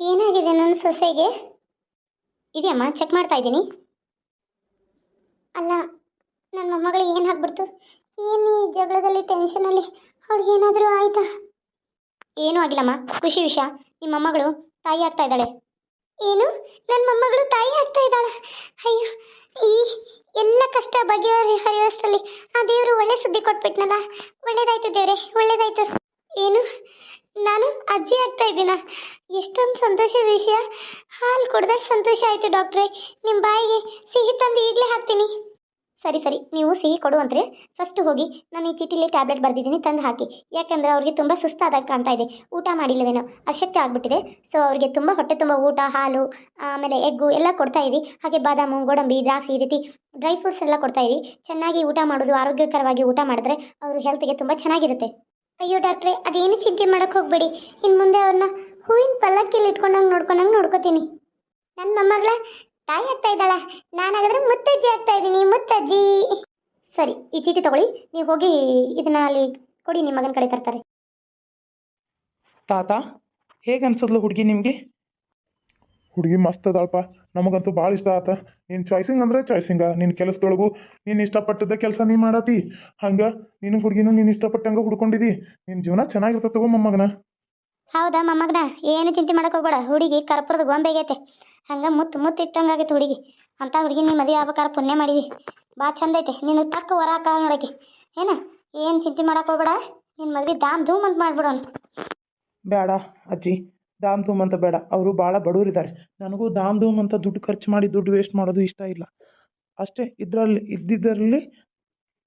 ಏನಾಗಿದೆ ನನ್ನ ಸೊಸೆಗೆ? ಇದೆಯಮ್ಮ, ಚೆಕ್ ಮಾಡ್ತಾ ಇದ್ದೀನಿ. ಅಲ್ಲ, ನನ್ನ ಮೊಮ್ಮಗಳಿಗೆ ಏನು ಆಗ್ಬಿಡ್ತು? ಏನು ಈ ಜಗಳದಲ್ಲಿ ಟೆನ್ಷನಲ್ಲಿ ಅವಳಿಗೆ ಏನಾದರೂ ಆಯ್ತಾ? ಏನೂ ಆಗಿಲ್ಲಮ್ಮ, ಖುಷಿ ವಿಷಯ. ನಿಮ್ಮ ಮೊಮ್ಮಗಳು ತಾಯಿ ಆಗ್ತಾ ಇದ್ದಾಳೆ. ಏನು? ನನ್ನ ಮೊಮ್ಮಗಳು ತಾಯಿ ಆಗ್ತಾ ಇದ್ದಾಳ? ಅಯ್ಯೋ, ಈ ಎಲ್ಲ ಕಷ್ಟ ಬಗೆಹರಿಯುವಷ್ಟರಲ್ಲಿ ಆ ದೇವರು ಒಳ್ಳೆ ಸುದ್ದಿ ಕೊಟ್ಬಿಟ್ನಲ್ಲ. ಒಳ್ಳೇದಾಯ್ತು ದೇವ್ರೆ, ಒಳ್ಳೇದಾಯ್ತು. ಏನು, ನಾನು ಅಜ್ಜಿ ಆಗ್ತಾ ಇದ್ದೀನ? ಎಷ್ಟೊಂದು ಸಂತೋಷದ ವಿಷಯ. ಹಾಲು ಕುಡ್ದಷ್ಟು ಸಂತೋಷ ಆಯಿತು ಡಾಕ್ಟ್ರೇ. ನಿಮ್ಮ ಬಾಯಿಗೆ ಸಿಹಿ ತಂದು ಈಗಲೇ ಹಾಕ್ತೀನಿ. ಸರಿ ಸರಿ, ನೀವು ಸಿಹಿ ಕೊಡುವಂತ್ರಿ. ಫಸ್ಟ್ ಹೋಗಿ ನಾನು ಈ ಚೀಟಿಲಿ ಟ್ಯಾಬ್ಲೆಟ್ ಬರೆದಿದ್ದೀನಿ, ತಂದು ಹಾಕಿ. ಯಾಕಂದರೆ ಅವ್ರಿಗೆ ತುಂಬ ಸುಸ್ತಾದಾಗ ಕಾಣ್ತಾ ಇದೆ, ಊಟ ಮಾಡಿಲ್ಲವೇನೋ, ಅಶಕ್ತಿ ಆಗಿಬಿಟ್ಟಿದೆ. ಸೊ ಅವರಿಗೆ ತುಂಬ ಹೊಟ್ಟೆ ತುಂಬ ಊಟ, ಹಾಲು, ಆಮೇಲೆ ಎಗ್ಗು ಎಲ್ಲ ಕೊಡ್ತಾ ಇರಿ. ಹಾಗೆ ಬಾದಾಮು, ಗೋಡಂಬಿ, ದ್ರಾಕ್ಷಿ ಈ ರೀತಿ ಡ್ರೈ ಫ್ರೂಟ್ಸ್ ಎಲ್ಲ ಕೊಡ್ತಾ ಇರಿ. ಚೆನ್ನಾಗಿ ಊಟ ಮಾಡೋದು, ಆರೋಗ್ಯಕರವಾಗಿ ಊಟ ಮಾಡಿದ್ರೆ ಅವ್ರ ಹೆಲ್ತ್ಗೆ ತುಂಬ ಚೆನ್ನಾಗಿರುತ್ತೆ. ಅಯ್ಯೋ ಡಾಕ್ಟ್ರೇ, ಅದೇನು ಚಿಂತೆ ಮಾಡೋಕ್ಕೆ ಹೋಗಬೇಡಿ. ಇನ್ನು ಮುಂದೆ ಅವ್ರನ್ನ ಹೂವಿನ ಪಲ್ಲಕ್ಕಿಲಿ ಇಟ್ಕೊಂಡಂಗೆ ನೋಡ್ಕೋತೀನಿ. ನನ್ನ ಮೊಮ್ಮಗಳ ತಾಯಿ ಆಗ್ತಾ ಇದ್ದಾಳ, ನಾನಾಗಾದ್ರೆ ಮುತ್ತಜ್ಜಿ ಆಗ್ತಾ ಇದ್ದೀನಿ, ಮುತ್ತಜ್ಜಿ. ಸರಿ, ಈ ಚೀಟಿ ತಗೊಳ್ಳಿ, ನೀವು ಹೋಗಿ ಇದನ್ನ ಅಲ್ಲಿ ಕೊಡಿ, ನಿಮ್ಮ ಮಗನ ಕಡೆ ತರ್ತಾರೆ. ತಾತ, ಹೇಗೆ ಅನ್ಸದ್ಲು ಹುಡುಗಿ ನಿಮಗೆ? ಹುಡುಗಿ ಮಸ್ತ್ ಅದಾಳಪ್ಪ, ನಮಗಂತೂ ಭಾಳ ಇಷ್ಟ ಆತ. ನೀನು ಚಾಯ್ಸಿಂಗ್ ಅಂದರೆ ಚಾಯ್ಸಿಂಗ, ನಿನ್ನ ಕೆಲಸದೊಳಗು ನೀನು ಇಷ್ಟಪಟ್ಟದ ಕೆಲಸ ನೀ ಮಾಡತಿ. ಹಂಗೆ ನೀನು ಹುಡುಗಿನೂ ನೀನು ಇಷ್ಟಪಟ್ಟಂಗೆ ಹುಡ್ಕೊಂಡಿದ್ದಿ. ನಿನ್ನ ಜೀವನ ಚೆನ್ನಾಗಿರ್ತದೆ ತಗೋ ಮೊಮ್ಮಗನ. ಹೌದಾ ಮೊಮ್ಮಗನ, ಏನು ಚಿಂತೆ ಮಾಡೋಕೆ ಹೋಗ್ಬೇಡ. ಹುಡುಗಿ ಕರ್ಪುರದ ಗೊಂಬೆಗೈತೆ, ಹಂಗೆ ಮುತ್ತು ಇಟ್ಟಂಗಾಗೈತೆ ಹುಡುಗಿ. ಅಂತ ಹುಡುಗಿ ನೀ ಮದುವೆ ಆಗ್ಬೇಕಾದ್ರೆ ಪುಣ್ಯ ಮಾಡಿದಿ. ಭಾಳ ಚಂದ ಐತೆ, ನೀನು ತಕ್ಕ ವರ ಕಾಲ ನೋಡೋಕೆ. ಏನು ಚಿಂತೆ ಮಾಡೋಕೆ ಹೋಗ್ಬೇಡ. ನಿನ್ನ ಮದುವೆ ಧಾಮ್ ಧೂಮ್ ಅಂತ ಮಾಡ್ಬಿಡೋನು. ಬೇಡ ಅಜ್ಜಿ, ಧಾಮ್ ಧೂಮ್ ಅಂತ ಬೇಡ. ಅವರು ಭಾಳ ಬಡವರಿದ್ದಾರೆ. ನನಗೂ ಧಾಮ್ ಧೂಮ್ ಅಂತ ದುಡ್ಡು ಖರ್ಚು ಮಾಡಿ ದುಡ್ಡು ವೇಸ್ಟ್ ಮಾಡೋದು ಇಷ್ಟ ಇಲ್ಲ. ಅಷ್ಟೇ ಇದ್ದಿದ್ದರಲ್ಲಿ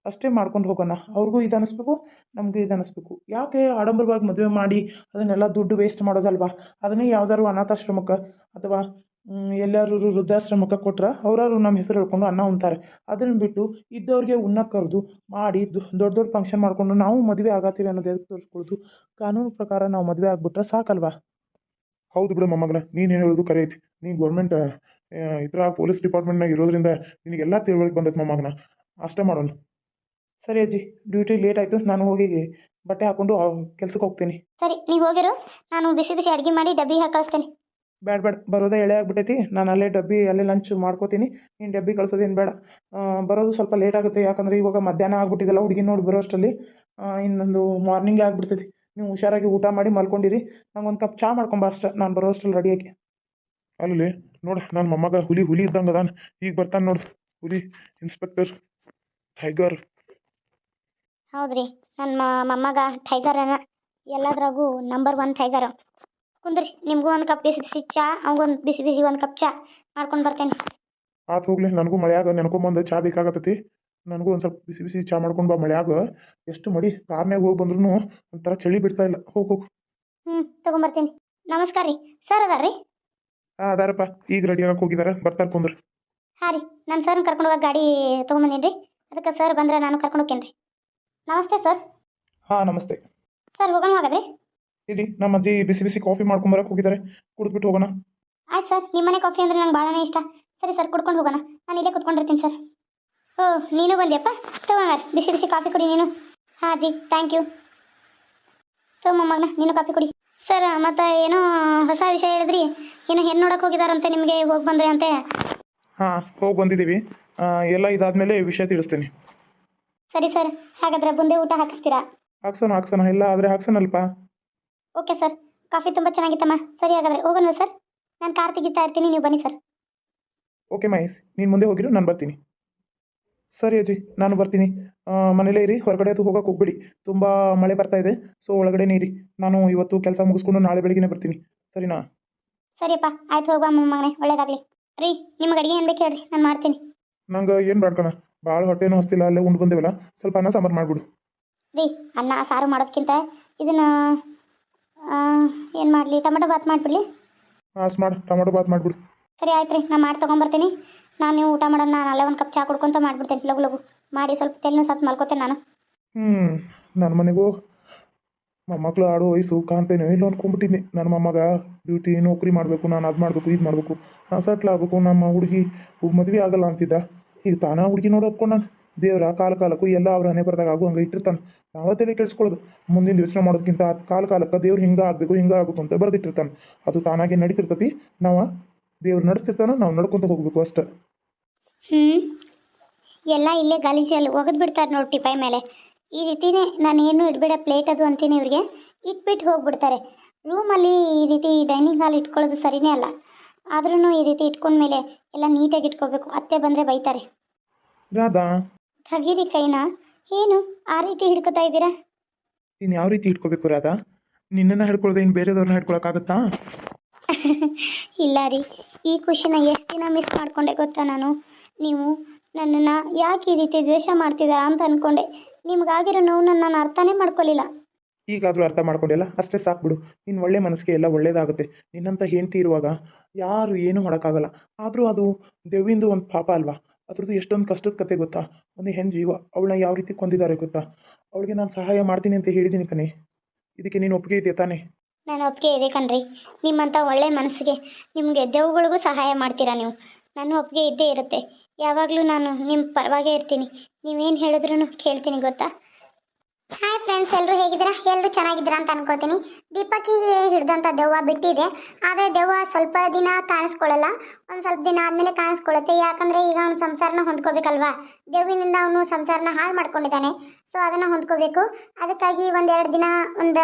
ಅಷ್ಟೇ ಮಾಡ್ಕೊಂಡು ಹೋಗೋಣ. ಅವ್ರಿಗೂ ಇದು ಅನ್ನಿಸ್ಬೇಕು, ನಮಗೂ ಇದು ಅನ್ನಿಸ್ಬೇಕು. ಯಾಕೆ ಆಡಂಬರವಾಗಿ ಮದುವೆ ಮಾಡಿ ಅದನ್ನೆಲ್ಲ ದುಡ್ಡು ವೇಸ್ಟ್ ಮಾಡೋದಲ್ವಾ? ಅದನ್ನೇ ಯಾವ್ದಾದ್ರು ಅನಾಥಾಶ್ರಮಕ್ಕೆ ಅಥವಾ ಎಲ್ಲರೂ ವೃದ್ಧಾಶ್ರಮಕ್ಕೆ ಕೊಟ್ರೆ ಅವರಾದ್ರು ನಮ್ಮ ಹೆಸರು ಹೇಳ್ಕೊಂಡು ಅನ್ನ ಉಣ್ತಾರೆ. ಅದನ್ನು ಬಿಟ್ಟು ಇದ್ದವ್ರಿಗೆ ಉಣ್ಣಕ್ಕೆ ಕರೆದು ಮಾಡಿ ದೊಡ್ಡ ಫಂಕ್ಷನ್ ಮಾಡಿಕೊಂಡು ನಾವು ಮದುವೆ ಆಗತ್ತೀವಿ ಅನ್ನೋದು ಎದಕ್ಕೆ ತೋರಿಸ್ಕೊಳ್ದು? ಕಾನೂನು ಪ್ರಕಾರ ನಾವು ಮದುವೆ ಆಗ್ಬಿಟ್ರೆ ಸಾಕಲ್ವಾ? ಹೌದು ಬಿಡು ಮೊಮ್ಮಗನ, ನೀನು ಹೇಳೋದು ಕರೆ ಐತಿ. ನೀ ಗೌರ್ಮೆಂಟ್ ಈ ಪೊಲೀಸ್ ಡಿಪಾರ್ಟ್ಮೆಂಟ್ನಾಗ ಇರೋದ್ರಿಂದ ನಿನಗೆಲ್ಲ ತಿಳುವಳಿಕೆ ಬಂದೈತೆ ಮೊಮ್ಮಗನ. ಅಷ್ಟೇ ಮಾಡೋಣ. ಸರಿ ಅಜ್ಜಿ, ಡ್ಯೂಟಿ ಲೇಟ್ ಆಯಿತು, ನಾನು ಹೋಗಿ ಬಟ್ಟೆ ಹಾಕ್ಕೊಂಡು ಕೆಲ್ಸಕ್ಕೆ ಹೋಗ್ತೀನಿ. ಸರಿ, ನೀವು ಹೋಗಿರು, ನಾನು ಬಿಸಿ ಬಿಸಿ ಅಡುಗೆ ಮಾಡಿ ಡಬ್ಬಿ ಹಾಕಿ ಕಳಿಸ್ತೇನೆ. ಬೇಡ ಬರೋದೇ ಎಳೆ ಆಗ್ಬಿಟ್ಟೈತಿ. ನಾನು ಅಲ್ಲೇ ಲಂಚ್ ಮಾಡ್ಕೋತೀನಿ. ನೀನು ಡಬ್ಬಿ ಕಳ್ಸೋದೇನು ಬೇಡ. ಬರೋದು ಸ್ವಲ್ಪ ಲೇಟ್ ಆಗುತ್ತೆ, ಯಾಕಂದರೆ ಇವಾಗ ಮಧ್ಯಾಹ್ನ ಆಗ್ಬಿಟ್ಟಿದ್ದಲ್ಲ. ಹುಡುಗಿ ನೋಡಿ ಬರೋ ಅಷ್ಟರಲ್ಲಿ ಇನ್ನೊಂದು ಮಾರ್ನಿಂಗೇ ಆಗ್ಬಿಡ್ತೈತಿ. ನೀವು ಹುಷಾರಾಗಿ ಊಟ ಮಾಡಿ ಮಲ್ಕೊಂಡಿರಿ. ನಂಗೊಂದು ಕಪ್ ಚಹಾ ಮಾಡ್ಕೊಂಬ ಅಷ್ಟೇ, ನಾನು ಬರೋ ಅಷ್ಟರಲ್ಲಿ ರೆಡಿಯಾಗಿ. ಅಲ್ಲಿ ನೋಡು, ನನ್ನ ಮೊಮ್ಮಗ ಹುಲಿ ಇದ್ದಂಗೆ ಅದಾನ. ಈಗ ಬರ್ತಾನೆ ನೋಡು, ಹುಲಿ ಇನ್ಸ್ಪೆಕ್ಟರ್ ಟೈಗರ್. ಹೌದ್ರಿ, ನನ್ನ ಮೊಮ್ಮಗ ಟೈಗರನ, ಎಲ್ಲದ್ರಾಗೂ ನಂಬರ್ 1 ಟೈಗರ್. ಕುಂದ್ರಿ, ನಿಮಗೂ ಒಂದು ಕಪ್ ಬಿಸಿ ಬಿಸಿ ಚಹಾ, ಅವ್ಗೊಂದು ಬಿಸಿ ಬಿಸಿ ಒಂದು ಕಪ್ ಚಹಾ ಮಾಡ್ಕೊಂಡು ಬರ್ತೇನೆ. ಆತು ಹೋಗ್ಲಿ, ನನಗೂ ಮಳೆಯಾಗ ನೆನ್ಕೊಂಬಂದು ಚಹಾ ಬೇಕಾಗತ್ತೈತಿ. ನನಗೂ ಒಂದು ಸ್ವಲ್ಪ ಬಿಸಿ ಬಿಸಿ ಚಹಾ ಮಾಡ್ಕೊಂಡು ಬಾ. ಮಳೆಯಾಗ ಎಷ್ಟು ಮಡಿ, ಕಾರ್ನಾಗ ಹೋಗಿ ಬಂದ್ರೂ ಒಂಥರ ಚಳಿ ಬಿಡ್ತಾ ಇಲ್ಲ. ಹೋಗು. ತೊಗೊಂಬರ್ತೀನಿ. ನಮಸ್ಕಾರ ರೀ, ಸರ್ ಅದಾರ ರೀ? ಹಾಂ ಅದಾರಪ್ಪ, ಈಗ ರೆಡಿ ಆಗಕ್ಕೆ ಹೋಗಿದ್ದಾರೆ, ಬರ್ತಾರೆ ಕುಂದ್ರಿ. ಹಾಂ ರೀ, ನಾನು ಸರ್ನ ಕರ್ಕೊಂಡು ಹೋಗಿ ಗಾಡಿ ತೊಗೊಂಬಂದೀನಿ ರೀ. ಅದಕ್ಕೆ ಸರ್ ಬಂದರೆ ನಾನು ಕರ್ಕೊಂಡು ಹೋಗ್ತೇನೆ ರೀ. ನಮಸ್ತೆ ಸರ್. ಹಾಂ ನಮಸ್ತೆ. ಸರ್ ಹೋಗೋಣ ಹಾಗಾದ್ರೆ? ಇಲ್ಲಿ ನಮ್ಮ ಅಜ್ಜಿ ಬಿಸಿ ಬಿಸಿ ಕಾಫಿ ಮಾಡ್ಕೊಂಬರಕ್ಕೆ ಹೋಗಿದ್ದಾರೆ, ಕುಡಿದ್ಬಿಟ್ಟು ಹೋಗೋಣ. ಆಯ್ತು ಸರ್, ನಿಮ್ಮ ಮನೆ ಕಾಫಿ ಅಂದರೆ ನಂಗೆ ಭಾಳನೇ ಇಷ್ಟ. ಸರಿ ಸರ್, ಕುಡ್ಕೊಂಡು ಹೋಗೋಣ. ನಾನು ಇಲ್ಲೇ ಕುತ್ಕೊಂಡಿರ್ತೀನಿ ಸರ್. ಓಹ್, ನೀನು ಬಂದ್ಯಪ್ಪ, ತಗೊಂಗಾರ ಬಿಸಿ ಬಿಸಿ ಕಾಫಿ ಕುಡಿ ನೀನು. ಹಾಂ ಅಜ್ಜಿ, ಥ್ಯಾಂಕ್ ಯು. ಮೊಮ್ಮಗನ, ನೀನು ಕಾಫಿ ಕುಡಿ. ಸರ್, ಮತ್ತು ಏನೋ ಹೊಸ ವಿಷಯ ಹೇಳಿದ್ರಿ, ಏನೋ ಹೆಣ್ಣು ನೋಡೋಕೆ ಹೋಗಿದಾರಂತೆ, ನಿಮಗೆ ಹೋಗಿ ಬಂದ್ರಿ ಅಂತೆ. ಹಾಂ, ಹೋಗಿ ಬಂದಿದ್ದೀವಿ. ಎಲ್ಲ ಇದಾದಮೇಲೆ ವಿಷಯ ತಿಳಿಸ್ತೀನಿ. ಸರಿ ಸರ್, ಹಾಗಾದರೆ ಬುಂದೆ ಊಟ ಹಾಕಿಸ್ತೀರಾ? ಹಾಕ್ಸೋಣ ಇಲ್ಲ ಆದರೆ ಹಾಕ್ಸೋಣಲ್ಪ. ಓಕೆ ಸರ್, ಕಾಫಿ ತುಂಬ ಚೆನ್ನಾಗಿತ್ತಮ್ಮ. ಸರಿ, ಹಾಗಾದರೆ ಹೋಗೋಣ ಸರ್. ನಾನು ಕಾರ್ ತೆಗಿತಾ ಇರ್ತೀನಿ, ನೀವು ಬನ್ನಿ ಸರ್. ಓಕೆ ಮಹೇಶ್, ನೀನು ಮುಂದೆ ಹೋಗಿರು, ನಾನು ಬರ್ತೀನಿ. ಸರಿ ಅಜ್ಜಿ, ನಾನು ಬರ್ತೀನಿ. ಮನೇಲೇ ಇರಿ, ಹೊರಗಡೆ ಅದು ಹೋಗೋಕೆ ಹೋಗ್ಬಿಡಿ. ತುಂಬ ಮಳೆ ಬರ್ತಾ ಇದೆ, ಸೊ ಒಳಗಡೆನೇ ಇರಿ. ನಾನು ಇವತ್ತು ಕೆಲಸ ಮುಗಿಸ್ಕೊಂಡು ನಾಳೆ ಬೆಳಗ್ಗೆನೇ ಬರ್ತೀನಿ, ಸರಿನಾ? ಸರಿಯಪ್ಪ, ಆಯ್ತು, ಹೋಗುವ ಮೊಮ್ಮಗನೇ, ಒಳ್ಳೇದಾಗಲಿ. ರೀ, ನಿಮಗೆ ಅಡುಗೆ ಏನು ಬೇಕು ಹೇಳ್ರಿ, ನಾನು ಮಾಡ್ತೀನಿ. ನಂಗೆ ಏನು ಬೇಡ್ಕಣ, ಭಾಳ ಹೊಟ್ಟೆನೂ ಹಸ್ತಿಲ್ಲ, ಅಲ್ಲೇ ಉಂಡು ಬಂದೇವಲ್ಲ, ಸ್ವಲ್ಪ ಅನ್ನ ಸಾಂಬಾರು ಮಾಡಿಬಿಡು. ರೀ, ಅನ್ನ ಸಾರು ಮಾಡೋದಕ್ಕಿಂತ ಇದನ್ನು ಏನು ಮಾಡಲಿ, ಟೊಮೆಟೊ ಬಾತ್ ಮಾಡಿಬಿಡ್ಲಿ? ಹಾಂ ಮಾಡು, ಟೊಮೊಟೊ ಬಾತ್ ಮಾಡಿಬಿಡು. ಸರಿ ಆಯ್ತು ರೀ, ನಾನು ಮಾಡಿ ತೊಗೊಂಬರ್ತೀನಿ. ನೀವು ಊಟ ಮಾಡೋಣ, ನಾನು ಅಲ್ಲೇ ಒಂದು ಕಪ್ ಚಹಾ ಕುಡ್ಕೊಂತ ಮಾಡಿಬಿಡ್ತೇನೆ. ಲಗು ಮಾಡಿ ಸ್ವಲ್ಪ ತೆಲ್ಲು ಸತ್ತು ಮಲ್ಕೋತೇನೆ ನಾನು. ನನ್ನ ಮನೆಗೂ ಮೊಮ್ಮಕ್ಕಳು ಆಡೋ ವಯಸ್ಸು ಕಾಣ್ತೇನೆ ಇಲ್ಲ ಅಂದ್ಕೊಂಡ್ಬಿಟ್ಟಿದ್ನಿ. ನನ್ನ ಮೊಮ್ಮಗ ಡ್ಯೂಟಿ ನೌಕರಿ ಮಾಡಬೇಕು, ನಾನು ಅದು ಮಾಡಬೇಕು ಇದು ಮಾಡಬೇಕು, ನಾನು ಸೆಟ್ಲ್ ಆಗಬೇಕು, ನಮ್ಮ ಹುಡುಗಿ ಮದುವೆ ಆಗಲ್ಲ ಅಂತಿದ್ದ. ಈಗ ತಾನೇ ಹುಡುಗಿ ನೋಡಿ ಒಪ್ಕೊಂಡು ನಾನು ದೇವರ ಕಾಲಕ್ಕೂ ಎಲ್ಲ ಅವ್ರ ಹಣೆ ಬರ್ದಾಗ ಆಗು ಹಂಗೆ ಇಟ್ಟಿರ್ತಾನೆ. ನಾವತ್ತೇನೆ ಕೆಡಿಸ್ಕೊಳ್ಳೋದು, ಮುಂದಿನ ಯೋಚನೆ ಮಾಡೋದಕ್ಕಿಂತ ಅದು ಕಾಲಕ್ಕೆ ದೇವ್ರು ಹಿಂಗೆ ಆಗಬೇಕು ಹಿಂಗೆ ಆಗಬೇಕು ಅಂತ ಬರೆದಿಟ್ಟಿರ್ತಾನೆ. ಅದು ತಾನಾಗೆ ನಡೀತಿರ್ತತಿ. ನಾವು ದೇವ್ರು ನಡೆಸ್ತಿರ್ತಾನೆ, ನಾವು ನಡ್ಕೊತ ಹೋಗ್ಬೇಕು ಅಷ್ಟೆ. ಹ್ಞೂ ಎಲ್ಲ ಇಲ್ಲೇ ಗಲೀಜಲ್ಲಿ ಒಗೆದು ಬಿಡ್ತಾರೆ ನೋಡಿ ಟಿಪಾಯ್ ಮೇಲೆ. ಈ ರೀತಿನೇ ನಾನು ಏನು ಇಡಬೇಡ ಪ್ಲೇಟ್ ಅದು ಅಂತೀನಿ ಇವ್ರಿಗೆ, ಇಟ್ಬಿಟ್ಟು ಹೋಗ್ಬಿಡ್ತಾರೆ. ರೂಮಲ್ಲಿ ಈ ರೀತಿ ಡೈನಿಂಗ್ ಹಾಲ್ ಇಟ್ಕೊಳ್ಳೋದು ಸರಿಯೇ ಅಲ್ಲ. ಆದ್ರೂ ಈ ರೀತಿ ಇಟ್ಕೊಂಡ್ಮೇಲೆ ಎಲ್ಲ ನೀಟಾಗಿ ಇಟ್ಕೋಬೇಕು. ಅತ್ತೆ ಬಂದರೆ ಬೈತಾರೆ. ರಾಧಾ, ತೆಗೀರಿ ಕೈನ. ಏನು ಆ ರೀತಿ ಹಿಡ್ಕೊತಾ ಇದ್ದೀರಾ? ನೀನು ಯಾವ ರೀತಿ ಇಟ್ಕೋಬೇಕು ರಾಧಾ? ನಿನ್ನನ್ನು ಹಿಡ್ಕೊಳ್ದೆ ಇನ್ನು ಬೇರೆದವ್ರನ್ನ ಹಿಡ್ಕೊಳಕ್ಕಾಗತ್ತಾ? ಇಲ್ಲ ರೀ, ಈ ಖುಷಿನ ಎಷ್ಟು ದಿನ ಮಿಸ್ ಮಾಡಿಕೊಂಡೆ ಗೊತ್ತಾ ನಾನು. ನೀವು ನನ್ನನ್ನು ಯಾಕೆ ಈ ರೀತಿ ದ್ವೇಷ ಮಾಡ್ತಿದ್ದೀರಾ ಅಂತ ಅಂದ್ಕೊಂಡೆ. ನಿಮ್ಗಾಗಿರೋ ನೋವನ್ನು ನಾನು ಅರ್ಥನೇ ಮಾಡ್ಕೊಳ್ಳಿಲ್ಲ. ಈಗಾದರೂ ಅರ್ಥ ಮಾಡ್ಕೊಂಡಿಲ್ಲ, ಅಷ್ಟೇ ಸಾಕು ಬಿಡು. ನಿನ್ನ ಒಳ್ಳೆ ಮನಸ್ಸಿಗೆ ಎಲ್ಲ ಒಳ್ಳೇದಾಗುತ್ತೆ. ನಿನ್ನಂಥ ಹೆಂಡತಿ ಇರುವಾಗ ಯಾರು ಏನೂ ಮಾಡೋಕ್ಕಾಗಲ್ಲ. ಆದರೂ ಅದು ದೆವ್ವಿಂದು ಒಂದು ಪಾಪ ಅಲ್ವಾ? ಅದ್ರದ್ದು ಎಷ್ಟೊಂದು ಕಷ್ಟದ ಕತೆ ಗೊತ್ತಾ? ಒಂದು ಹೆಣ್ಣು ಜೀವ, ಅವಳನ್ನ ಯಾವ ರೀತಿ ಕೊಂದಿದ್ದಾರೆ ಗೊತ್ತಾ? ಅವಳಿಗೆ ನಾನು ಸಹಾಯ ಮಾಡ್ತೀನಿ ಅಂತ ಹೇಳಿದ್ದೀನಿ ಕಣೆ. ಇದಕ್ಕೆ ನೀನು ಒಪ್ಪಿಗೆ ಇದೆಯಾ ತಾನೇ? ನಾನು ಒಪ್ಪಿಗೆ ಇದೆ ಕಣ್ರಿ. ನಿಮ್ಮಂಥ ಒಳ್ಳೆ ಮನಸ್ಸಿಗೆ ನಿಮಗೆ ದೆವ್ವಗಳಿಗೂ ಸಹಾಯ ಮಾಡ್ತೀರಾ ನೀವು. ನನ್ನ ಒಪ್ಪಿಗೆ ಇದ್ದೇ ಇರುತ್ತೆ. ಯಾವಾಗಲೂ ನಾನು ನಿಮ್ಮ ಪರವಾಗೇ ಇರ್ತೀನಿ. ನೀವೇನು ಹೇಳಿದ್ರೂ ಕೇಳ್ತೀನಿ ಗೊತ್ತಾ. ಹಾಯ್ ಫ್ರೆಂಡ್ಸ್, ಎಲ್ಲರೂ ಹೇಗಿದ್ದೀರಾ? ಎಲ್ಲರೂ ಚೆನ್ನಾಗಿದ್ದೀರಾ ಅಂತ ಅನ್ಕೊಳ್ತೀನಿ. ದೀಪಕ್ಕಿಗೆ ಹಿಡಿದಂಥ ದೆವ್ವ ಬಿಟ್ಟಿದೆ. ಆದರೆ ದೆವ್ವ ಸ್ವಲ್ಪ ದಿನ ಕಾಣಿಸ್ಕೊಳ್ಳಲ್ಲ, ಒಂದು ಸ್ವಲ್ಪ ದಿನ ಆದಮೇಲೆ ಕಾಣಿಸ್ಕೊಳ್ಳುತ್ತೆ. ಯಾಕಂದರೆ ಈಗ ಅವನು ಸಂಸಾರನ ಹೊಂದ್ಕೋಬೇಕಲ್ವಾ. ದೆವ್ವಿನಿಂದ ಅವನು ಸಂಸಾರನ ಹಾಳು ಮಾಡ್ಕೊಂಡಿದ್ದಾನೆ. ಸೊ ಅದನ್ನು ಹೊಂದ್ಕೋಬೇಕು. ಅದಕ್ಕಾಗಿ ಒಂದೆರಡು ದಿನ ಒಂದು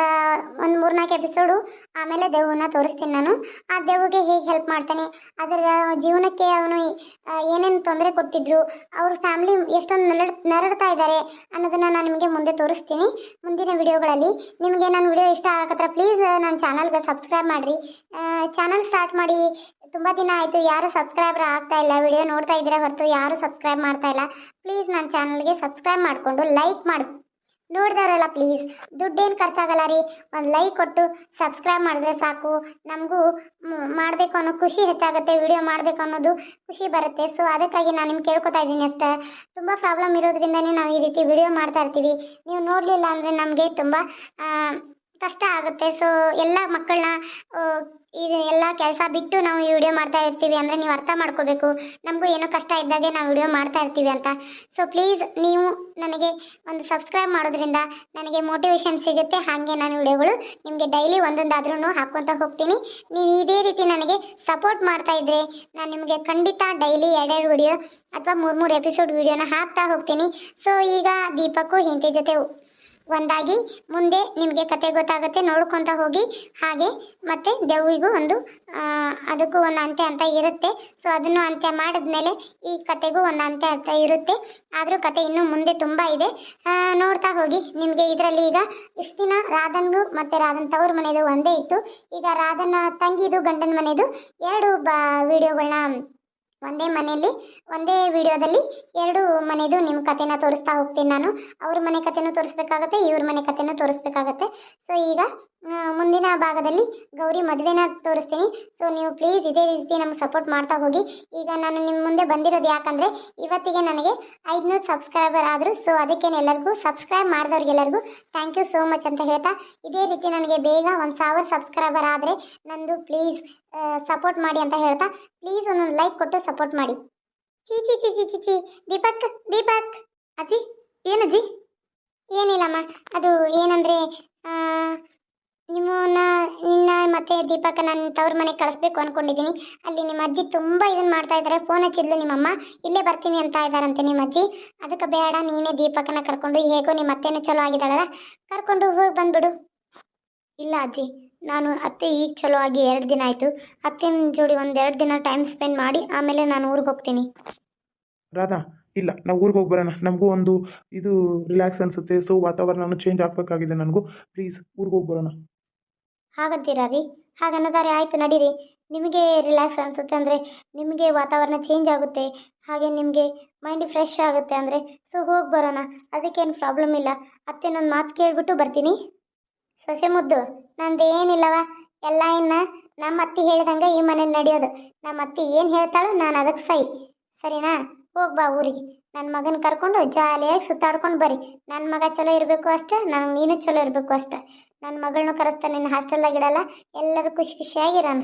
3-4 ಎಪಿಸೋಡು ಆಮೇಲೆ ದೆವ್ವನ್ನ ತೋರಿಸ್ತೀನಿ ನಾನು. ಆ ದೆವ್ವಿಗೆ ಹೇಗೆ ಹೆಲ್ಪ್ ಮಾಡ್ತಾನೆ, ಅದರ ಜೀವನಕ್ಕೆ ಅವನು ಏನೇನು ತೊಂದರೆ ಕೊಟ್ಟಿದ್ರು, ಅವ್ರ ಫ್ಯಾಮ್ಲಿ ಎಷ್ಟೊಂದು ನರಳ್ತಾ ಇದ್ದಾರೆ ಅನ್ನೋದನ್ನು ನಾನು ನಿಮಗೆ ಮುಂದೆ ತೋರಿಸ್ತೀನಿ ಮುಂದಿನ ವಿಡಿಯೋಗಳಲ್ಲಿ. ನಿಮಗೆ ನನ್ನ ವಿಡಿಯೋ ಇಷ್ಟ ಆಗತ್ರ ಪ್ಲೀಸ್ ನನ್ನ ಚಾನಲ್ಗೆ ಸಬ್ಸ್ಕ್ರೈಬ್ ಮಾಡಿರಿ. ಚಾನಲ್ ಸ್ಟಾರ್ಟ್ ಮಾಡಿ ತುಂಬ ದಿನ ಆಯಿತು, ಯಾರು ಸಬ್ಸ್ಕ್ರೈಬರ್ ಆಗ್ತಾ ಇಲ್ಲ. ವಿಡಿಯೋ ನೋಡ್ತಾ ಇದ್ದೀರಾ ಹೊರತು ಯಾರು ಸಬ್ಸ್ಕ್ರೈಬ್ ಮಾಡ್ತಾ ಇಲ್ಲ. ಪ್ಲೀಸ್ ನನ್ನ ಚಾನಲ್ಗೆ ಸಬ್ಸ್ಕ್ರೈಬ್ ಮಾಡಿಕೊಂಡು ಲೈಕ್ ಮಾಡಿ ನೋಡಿದವರೆಲ್ಲ ಪ್ಲೀಸ್. ದುಡ್ಡೇನು ಖರ್ಚಾಗಲ್ಲ ರೀ, ಒಂದು ಲೈಕ್ ಕೊಟ್ಟು ಸಬ್ಸ್ಕ್ರೈಬ್ ಮಾಡಿದ್ರೆ ಸಾಕು. ನಮಗೂ ಮಾಡಬೇಕು ಅನ್ನೋ ಖುಷಿ ಹೆಚ್ಚಾಗುತ್ತೆ, ವಿಡಿಯೋ ಮಾಡಬೇಕು ಅನ್ನೋದು ಖುಷಿ ಬರುತ್ತೆ. ಸೊ ಅದಕ್ಕಾಗಿ ನಾನು ನಿಮ್ಗೆ ಕೇಳ್ಕೊತಾ ಇದ್ದೀನಿ ಅಷ್ಟೇ. ತುಂಬ ಪ್ರಾಬ್ಲಮ್ ಇರೋದ್ರಿಂದನೇ ನಾವು ಈ ರೀತಿ ವಿಡಿಯೋ ಮಾಡ್ತಾ ಇರ್ತೀವಿ. ನೀವು ನೋಡಲಿಲ್ಲ ಅಂದರೆ ನಮಗೆ ತುಂಬ ಕಷ್ಟ ಆಗುತ್ತೆ. ಸೊ ಎಲ್ಲ ಮಕ್ಕಳನ್ನ ಇದು ಎಲ್ಲ ಕೆಲಸ ಬಿಟ್ಟು ನಾವು ಈ ವಿಡಿಯೋ ಮಾಡ್ತಾ ಇರ್ತೀವಿ ಅಂದರೆ ನೀವು ಅರ್ಥ ಮಾಡ್ಕೋಬೇಕು. ನಮಗೂ ಏನೋ ಕಷ್ಟ ಇದ್ದಾಗೆ ನಾವು ವಿಡಿಯೋ ಮಾಡ್ತಾ ಇರ್ತೀವಿ ಅಂತ. ಸೊ ಪ್ಲೀಸ್ ನೀವು ನನಗೆ ಒಂದು ಸಬ್ಸ್ಕ್ರೈಬ್ ಮಾಡೋದ್ರಿಂದ ನನಗೆ ಮೋಟಿವೇಶನ್ ಸಿಗುತ್ತೆ. ಹಾಗೆ ನಾನು ವಿಡಿಯೋಗಳು ನಿಮಗೆ ಡೈಲಿ ಒಂದೊಂದಾದ್ರೂ ಹಾಕ್ಕೊತ ಹೋಗ್ತೀನಿ. ನೀವು ಇದೇ ರೀತಿ ನನಗೆ ಸಪೋರ್ಟ್ ಮಾಡ್ತಾ ಇದ್ದರೆ ನಾನು ನಿಮಗೆ ಖಂಡಿತ ಡೈಲಿ 2 ವಿಡಿಯೋ ಅಥವಾ 3 ಎಪಿಸೋಡ್ ವಿಡಿಯೋನ ಹಾಕ್ತಾ ಹೋಗ್ತೀನಿ. ಸೊ ಈಗ ದೀಪಕ್ಕು ಹೆಂಡತಿ ಜೊತೆ ಒಂದಾಗಿ ಮುಂದೆ ನಿಮಗೆ ಕತೆ ಗೊತ್ತಾಗುತ್ತೆ, ನೋಡ್ಕೊತ ಹೋಗಿ. ಹಾಗೆ ಮತ್ತು ದೆವ್ವಿಗೂ ಅದಕ್ಕೂ ಒಂದು ಅಂತ್ಯ ಅಂತ ಇರುತ್ತೆ. ಸೊ ಅದನ್ನು ಅಂತ್ಯ ಮಾಡಿದ್ಮೇಲೆ ಈ ಕತೆಗೂ ಒಂದು ಅಂತ್ಯ ಅಂತ ಇರುತ್ತೆ. ಆದರೂ ಕತೆ ಇನ್ನೂ ಮುಂದೆ ತುಂಬ ಇದೆ, ನೋಡ್ತಾ ಹೋಗಿ. ನಿಮಗೆ ಇದರಲ್ಲಿ ಈಗ ಇಷ್ಟು ದಿನ ರಾಧನ್ಗೂ ಮತ್ತು ರಾಧನ್ ತವ್ರ ಮನೆಯದು ಒಂದೇ ಇತ್ತು. ಈಗ ರಾಧನ ತಂಗಿದು ಗಂಡನ ಮನೆಯದು 2 ವಿಡಿಯೋಗಳನ್ನ ಒಂದೇ ಮನೆಯಲ್ಲಿ ಒಂದೇ ವಿಡಿಯೋದಲ್ಲಿ 2 ಮನೆಯದು ನಿಮ್ಮ ಕಥೆನ ತೋರಿಸ್ತಾ ಹೋಗ್ತೀನಿ ನಾನು. ಅವ್ರ ಮನೆ ಕಥೆನೂ ತೋರಿಸ್ಬೇಕಾಗತ್ತೆ, ಇವ್ರ ಮನೆ ಕಥೆನೂ ತೋರಿಸ್ಬೇಕಾಗತ್ತೆ. ಸೊ ಈಗ ಮುಂದಿನ ಭಾಗದಲ್ಲಿ ಗೌರಿ ಮದುವೆನ ತೋರಿಸ್ತೀನಿ. ಸೊ ನೀವು ಪ್ಲೀಸ್ ಇದೇ ರೀತಿ ನಮ್ಗೆ ಸಪೋರ್ಟ್ ಮಾಡ್ತಾ ಹೋಗಿ. ಈಗ ನಾನು ನಿಮ್ಮ ಮುಂದೆ ಬಂದಿರೋದು ಯಾಕಂದರೆ ಇವತ್ತಿಗೆ ನನಗೆ 500 ಸಬ್ಸ್ಕ್ರೈಬರ್ ಆದರು. ಸೊ ಅದಕ್ಕೇನೆ ಎಲ್ಲರಿಗೂ ಸಬ್ಸ್ಕ್ರೈಬ್ ಮಾಡಿದವ್ರಿಗೆಲ್ಲರಿಗೂ ಥ್ಯಾಂಕ್ ಯು ಸೋ ಮಚ್ ಅಂತ ಹೇಳ್ತಾ, ಇದೇ ರೀತಿ ನನಗೆ ಬೇಗ 1000 ಸಬ್ಸ್ಕ್ರೈಬರ್ ಆದರೆ ನಂದು ಪ್ಲೀಸ್ ಸಪೋರ್ಟ್ ಮಾಡಿ ಅಂತ ಹೇಳ್ತಾ, ಪ್ಲೀಸ್ ಒಂದೊಂದು ಲೈಕ್ ಕೊಟ್ಟು ಸಪೋರ್ಟ್ ಮಾಡಿ. ಚೀ ಚಿ ಚಿ ಚಿ ಚಿ ಚಿ ದೀಪಕ್ ದೀಪಕ್ ಅಜ್ಜಿ. ಏನಜ್ಜಿ? ಏನಿಲ್ಲಮ್ಮ, ಅದು ಏನಂದರೆ ನಿನ್ನ ಮತ್ತು ದೀಪಕ್ ನಾನು ತವ್ರ ಮನೆಗೆ ಕಳಿಸ್ಬೇಕು ಅಂದ್ಕೊಂಡಿದ್ದೀನಿ. ಅಲ್ಲಿ ನಿಮ್ಮ ಅಜ್ಜಿ ತುಂಬ ಇದನ್ನು ಮಾಡ್ತಾ ಇದ್ದಾರೆ. ಫೋನ್ ಹಚ್ಚಿದ್ಲು ನಿಮ್ಮಮ್ಮ, ಇಲ್ಲೇ ಬರ್ತೀನಿ ಅಂತ ಇದ್ದಾರಂತೆ ನಿಮ್ಮ ಅಜ್ಜಿ. ಅದಕ್ಕೆ ಬೇಡ, ನೀನೇ ದೀಪಕನ ಕರ್ಕೊಂಡು, ಹೇಗೋ ನಿಮ್ಮ ಅತ್ತೆನೂ ಚಲೋ ಆಗಿದ್ದಾಳಲ್ಲ, ಕರ್ಕೊಂಡು ಹೋಗಿ ಬಂದುಬಿಡು. ಇಲ್ಲ ಅಜ್ಜಿ, ನಾನು ಅತ್ತೆ ಈಗ ಚಲೋ ಆಗಿ 2 ದಿನ ಆಯಿತು. ಅತ್ತೆನ ಜೋಡಿ 1-2 ದಿನ ಟೈಮ್ ಸ್ಪೆಂಡ್ ಮಾಡಿ ಆಮೇಲೆ ನಾನು ಊರಿಗೆ ಹೋಗ್ತೀನಿ. ರಾಧಾ, ಇಲ್ಲ, ನಾವು ಊರಿಗೆ ಹೋಗಿ ಬರೋಣ. ನಮಗೂ ಒಂದು ಇದು ರಿಲ್ಯಾಕ್ಸ್ ಅನಿಸುತ್ತೆ. ಸೊ ವಾತಾವರಣನೂ ಚೇಂಜ್ ಆಗಬೇಕಾಗಿದೆ ನನಗೂ. ಪ್ಲೀಸ್ ಊರಿಗೆ ಹೋಗಿ ಬರೋಣ. ಹಾಗಂತೀರಾ ರೀ? ಹಾಗನ್ನೋದಾರೆ ಆಯಿತು, ನಡೀರಿ. ನಿಮಗೆ ರಿಲ್ಯಾಕ್ಸ್ ಅನಿಸುತ್ತೆ ಅಂದರೆ, ನಿಮಗೆ ವಾತಾವರಣ ಚೇಂಜ್ ಆಗುತ್ತೆ, ಹಾಗೆ ನಿಮಗೆ ಮೈಂಡ್ ಫ್ರೆಶ್ ಆಗುತ್ತೆ ಅಂದರೆ ಸೊ ಹೋಗಿ ಬರೋಣ. ಅದಕ್ಕೇನು ಪ್ರಾಬ್ಲಮ್ ಇಲ್ಲ. ಅತ್ತೆ ನನ್ನ ಮಾತು ಕೇಳಿಬಿಟ್ಟು ಬರ್ತೀನಿ. ಸೊಸೆ ಮುದ್ದು, ನಂದೇನಿಲ್ಲವ, ಎಲ್ಲ ಇನ್ನು ನಮ್ಮ ಅತ್ತಿ ಹೇಳ್ದಂಗೆ ಈ ಮನೇಲಿ ನಡೆಯೋದು. ನಮ್ಮ ಅತ್ತಿ ಏನು ಹೇಳ್ತಾಳೋ ನಾನು ಅದಕ್ಕೆ ಸರಿನಾ? ಹೋಗಿ ಬಾ ಊರಿಗೆ. ನನ್ನ ಮಗನ ಕರ್ಕೊಂಡು ಜಾಲಿಯಾಗಿ ಸುತ್ತಾಡ್ಕೊಂಡು ಬರ್ರಿ. ನನ್ನ ಮಗ ಚಲೋ ಇರಬೇಕು ಅಷ್ಟೇ, ನೀನು ಚಲೋ ಇರಬೇಕು ಅಷ್ಟೇ. ನನ್ನ ಮಗಳನ್ನೂ ಕರೆಸ್ತಾನೆ, ನಿನ್ನ ಹಾಸ್ಟೆಲ್ದಾಗ ಇಡಲ್ಲ. ಎಲ್ಲರೂ ಖುಷಿ ಖುಷಿಯಾಗಿರೋಣ.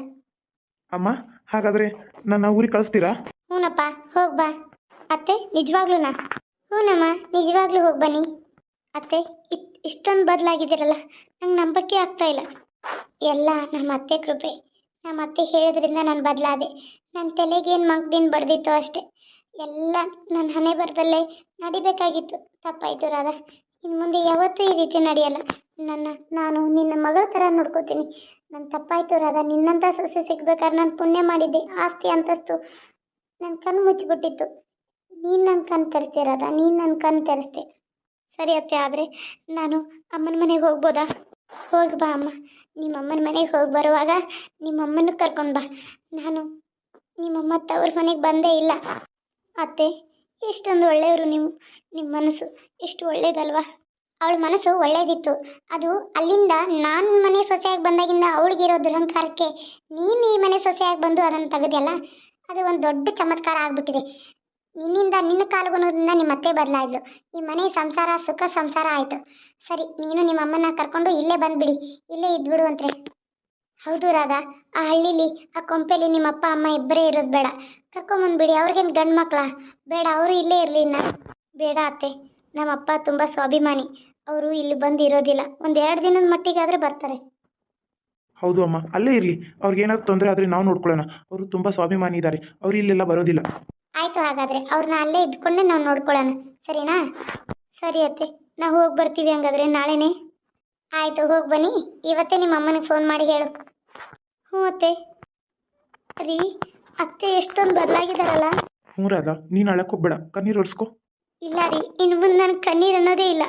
ಅಮ್ಮ, ಹಾಗಾದರೆ ನನ್ನ ಊರಿಗೆ ಕಳಿಸ್ತೀರಾ? ಹ್ಞೂನಪ್ಪ, ಹೋಗಿ ಬಾ. ಅತ್ತೆ ನಿಜವಾಗ್ಲೂನಾ? ಹ್ಞೂನಮ್ಮ, ನಿಜವಾಗ್ಲೂ ಹೋಗಿ ಬನ್ನಿ. ಅತ್ತೆ, ಇಷ್ಟೊಂದು ಬದಲಾಗಿದ್ದೀರಲ್ಲ, ನಂಗೆ ನಂಬಕ್ಕೆ ಆಗ್ತಾ ಇಲ್ಲ. ಎಲ್ಲ ನಮ್ಮ ಅತ್ತೆ ಕೃಪೆ. ನಮ್ಮ ಅತ್ತೆ ಹೇಳಿದ್ರಿಂದ ನಾನು ಬದಲಾದೆ. ನನ್ನ ತಲೆಗೇನು ಮಂಕ್ದಿನ ಬಡ್ದಿತ್ತು ಅಷ್ಟೆ. ಎಲ್ಲ ನನ್ನ ಹಣೆ ಬರದಲ್ಲೇ ನಡಿಬೇಕಾಗಿತ್ತು. ತಪ್ಪಾಯಿತು ರಾಧಾ. ಇನ್ನು ಮುಂದೆ ಯಾವತ್ತೂ ಈ ರೀತಿ ನಡೆಯಲ್ಲ. ನಾನು ನಿನ್ನ ಮಗಳ ಥರ ನೋಡ್ಕೋತೀನಿ. ನನ್ನ ತಪ್ಪಾಯಿತು ರಾಧಾ. ನಿನ್ನಂಥ ಸೊಸೆ ಸಿಗ್ಬೇಕಾದ್ರೆ ನಾನು ಪುಣ್ಯ ಮಾಡಿದ್ದೆ. ಆಸ್ತಿ ಅಂತಸ್ತು ನನ್ನ ಕಣ್ಣು ಮುಚ್ಚಿಬಿಟ್ಟಿತ್ತು. ನೀನು ನನ್ನ ಕಣ್ಣು ತೆರೆಸ್ತೆ ರಾಧಾ, ನೀನು ನನ್ನ ಕಣ್ಣು ತೆರೆಸ್ತೆ. ಸರಿ ಅತ್ತೆ, ಆದರೆ ನಾನು ಅಮ್ಮನ ಮನೆಗೆ ಹೋಗ್ಬೋದಾ? ಹೋಗಿ ಬಾ ಅಮ್ಮ. ನಿಮ್ಮಮ್ಮನ ಮನೆಗೆ ಹೋಗಿ ಬರುವಾಗ ನಿಮ್ಮಮ್ಮನ ಕರ್ಕೊಂಡು ಬಾ. ನಾನು ನಿಮ್ಮಮ್ಮ ತವ್ರ ಮನೆಗೆ ಬಂದೇ ಇಲ್ಲ. ಅತ್ತೆ, ಎಷ್ಟೊಂದು ಒಳ್ಳೆಯವರು ನೀವು. ನಿಮ್ಮ ಮನಸ್ಸು ಎಷ್ಟು ಒಳ್ಳೇದಲ್ವಾ? ಅವಳ ಮನಸ್ಸು ಒಳ್ಳೇದಿತ್ತು. ಅದು ಅಲ್ಲಿಂದ ನಾನು ಮನೆ ಸೊಸೆಯಾಗಿ ಬಂದಾಗಿಂದ ಅವಳಿಗಿರೋ ದುರಹಂಕಾರಕ್ಕೆ ನೀನು ಈ ಮನೆ ಸೊಸೆಯಾಗಿ ಬಂದು ಅದನ್ನು ತೆಗೆದೆಯಲ್ಲ, ಅದು ಒಂದು ದೊಡ್ಡ ಚಮತ್ಕಾರ ಆಗಿಬಿಟ್ಟಿದೆ. ನಿನ್ನಿಂದ ನಿನ್ನ ಕಾಲುಗುಣದಿಂದ ನಿಮ್ಮ ಅತ್ತೆ ಬದಲಾಯಿದ್ಲು. ಈ ಮನೆ ಸಂಸಾರ ಸುಖ ಸಂಸಾರ ಆಯಿತು. ಸರಿ, ನೀನು ನಿಮ್ಮ ಅಮ್ಮನ ಕರ್ಕೊಂಡು ಇಲ್ಲೇ ಬಂದುಬಿಡಿ, ಇಲ್ಲೇ ಇದ್ಬಿಡು ಅಂತ್ರೆ. ಹೌದು ರಾಧಾ, ಆ ಹಳ್ಳೀಲಿ ಆ ಕೊಂಪೆಲಿ ನಿಮ್ಮ ಅಪ್ಪ ಅಮ್ಮ ಇಬ್ಬರೇ ಇರೋದು ಬೇಡ. ಕರ್ಕೊಂಬಂದ್ಬಿಡಿ. ಅವ್ರಿಗೇನು ಗಂಡು ಮಕ್ಕಳ? ಬೇಡ, ಅವರು ಇಲ್ಲೇ ಇರಲಿ. ಬೇಡ ಅತ್ತೆ, ನಮ್ಮಪ್ಪ ತುಂಬ ಸ್ವಾಭಿಮಾನಿ. ಅವರು ಇಲ್ಲಿ ಬಂದು ಇರೋದಿಲ್ಲ. ಒಂದು 2 ದಿನದ ಮಟ್ಟಿಗಾದರೆ ಬರ್ತಾರೆ. ಹೌದು ಅಮ್ಮ, ಅಲ್ಲೇ ಇರಲಿ. ಅವ್ರಿಗೇನಾದ್ರು ತೊಂದರೆ ಆದರೆ ನಾವು ನೋಡ್ಕೊಳ್ಳೋಣ. ಅವರು ತುಂಬ ಸ್ವಾಭಿಮಾನಿ ಇದ್ದಾರೆ. ಅವರು ಇಲ್ಲೆಲ್ಲ ಬರೋದಿಲ್ಲ. ಆಯಿತು, ಹಾಗಾದರೆ ಅವ್ರನ್ನ ಅಲ್ಲೇ ಇದ್ಕೊಂಡೆ ನಾವು ನೋಡ್ಕೊಳ್ಳೋಣ. ಸರಿನಾ? ಸರಿ ಅತ್ತೆ, ನಾವು ಹೋಗಿ ಬರ್ತೀವಿ ಹಂಗಾದ್ರೆ ನಾಳೆನೇ. ಆಯಿತು, ಹೋಗಿ ಬನ್ನಿ. ಇವತ್ತೇ ನಿಮ್ಮ ಅಮ್ಮನಿಗೆ ಫೋನ್ ಮಾಡಿ ಹೇಳು. ಹ್ಞೂ ಅತ್ತೆ. ರೀ, ಅತ್ತೆ ಎಷ್ಟೊಂದು ಬದಲಾಗಿದ್ದಾರಲ್ಲ. ಹ್ಞೂ ರಾಧಾ, ನೀನು ಅಳಕ್ಕೆ ಹೋಗ್ಬೇಡ, ಕಣ್ಣೀರು ಒರೆಸ್ಕೊ. ಇಲ್ಲ ರೀ, ಇನ್ನು ಮುಂದೆ ನನಗೆ ಕಣ್ಣೀರು ಅನ್ನೋದೇ ಇಲ್ಲ.